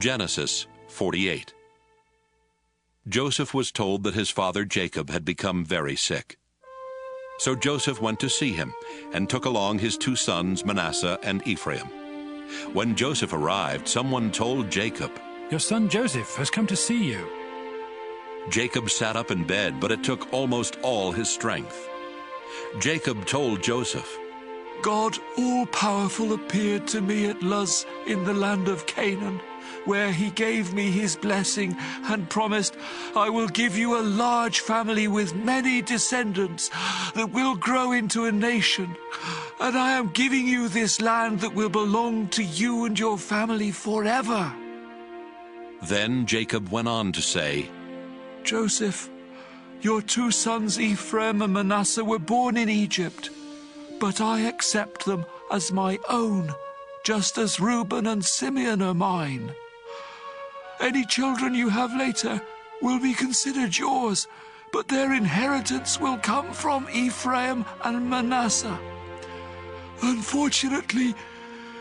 Genesis 48. Joseph was told that his father Jacob had become very sick. So Joseph went to see him and took along his 2 sons Manasseh and Ephraim. When Joseph arrived, someone told Jacob, "Your son Joseph has come to see you." Jacob sat up in bed, but it took almost all his strength. Jacob told Joseph, God all-powerful appeared to me at Luz in the land of Canaan, where he gave me his blessing and promised, I will give you a large family with many descendants that will grow into a nation. And I am giving you this land that will belong to you and your family forever. Then Jacob went on to say, Joseph, your 2 sons Ephraim and Manasseh were born in Egypt, but I accept them as my own, just as Reuben and Simeon are mine. Any children you have later will be considered yours, but their inheritance will come from Ephraim and Manasseh. Unfortunately,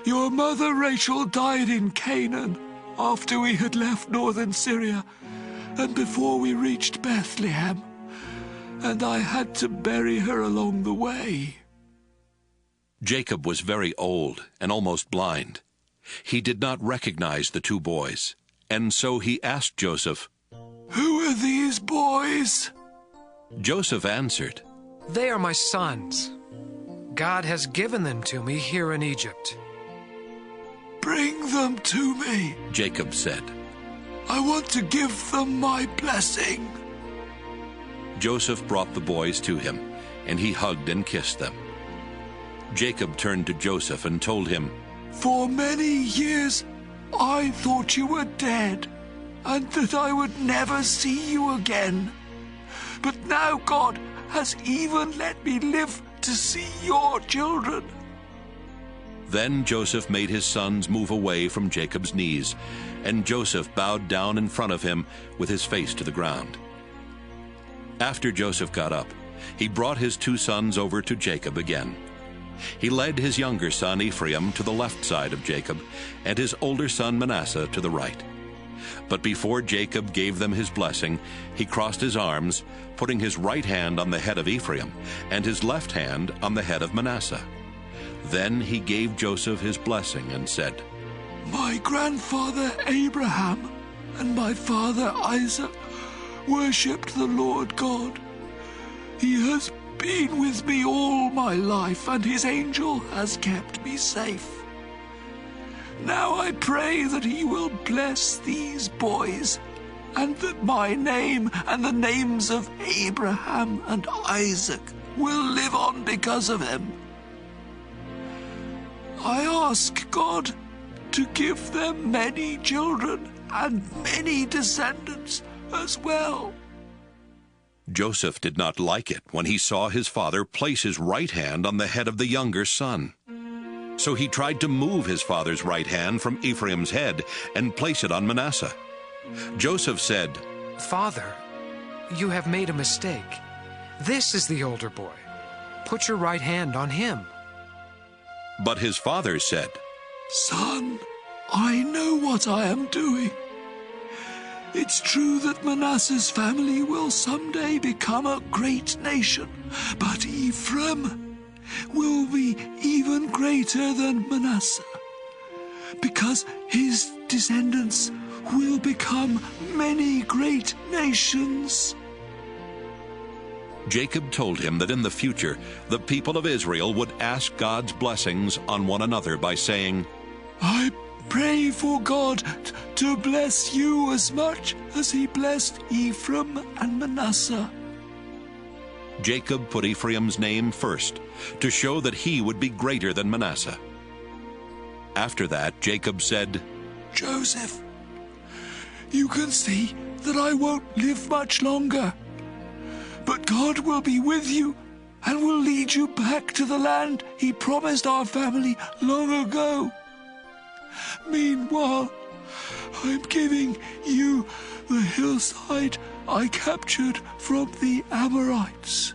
your mother Rachel died in Canaan after we had left northern Syria and before we reached Bethlehem, and I had to bury her along the way. Jacob was very old and almost blind. He did not recognize the 2 boys, and so he asked Joseph, Who are these boys? Joseph answered, They are my sons. God has given them to me here in Egypt. Bring them to me, Jacob said. I want to give them my blessing. Joseph brought the boys to him, and he hugged and kissed them. Jacob turned to Joseph and told him, For many years I thought you were dead, and that I would never see you again. But now God has even let me live to see your children. Then Joseph made his sons move away from Jacob's knees, and Joseph bowed down in front of him with his face to the ground. After Joseph got up, he brought his 2 sons over to Jacob again. He led his younger son Ephraim to the left side of Jacob, and his older son Manasseh to the right. But before Jacob gave them his blessing, he crossed his arms, putting his right hand on the head of Ephraim and his left hand on the head of Manasseh. Then he gave Joseph his blessing and said, My grandfather Abraham and my father Isaac worshipped the Lord God. He has been with me all my life, and his angel has kept me safe. Now I pray that he will bless these boys, and that my name and the names of Abraham and Isaac will live on because of him. I ask God to give them many children and many descendants as well. Joseph did not like it when he saw his father place his right hand on the head of the younger son. So he tried to move his father's right hand from Ephraim's head and place it on Manasseh. Joseph said, Father, you have made a mistake. This is the older boy. Put your right hand on him. But his father said, Son, I know what I am doing. It's true that Manasseh's family will someday become a great nation, but Ephraim will be even greater than Manasseh, because his descendants will become many great nations. Jacob told him that in the future the people of Israel would ask God's blessings on one another by saying, I pray for God to bless you as much as he blessed Ephraim and Manasseh. Jacob put Ephraim's name first to show that he would be greater than Manasseh. After that, Jacob said, Joseph, you can see that I won't live much longer, but God will be with you and will lead you back to the land he promised our family long ago. Meanwhile, I'm giving you the hillside I captured from the Amorites.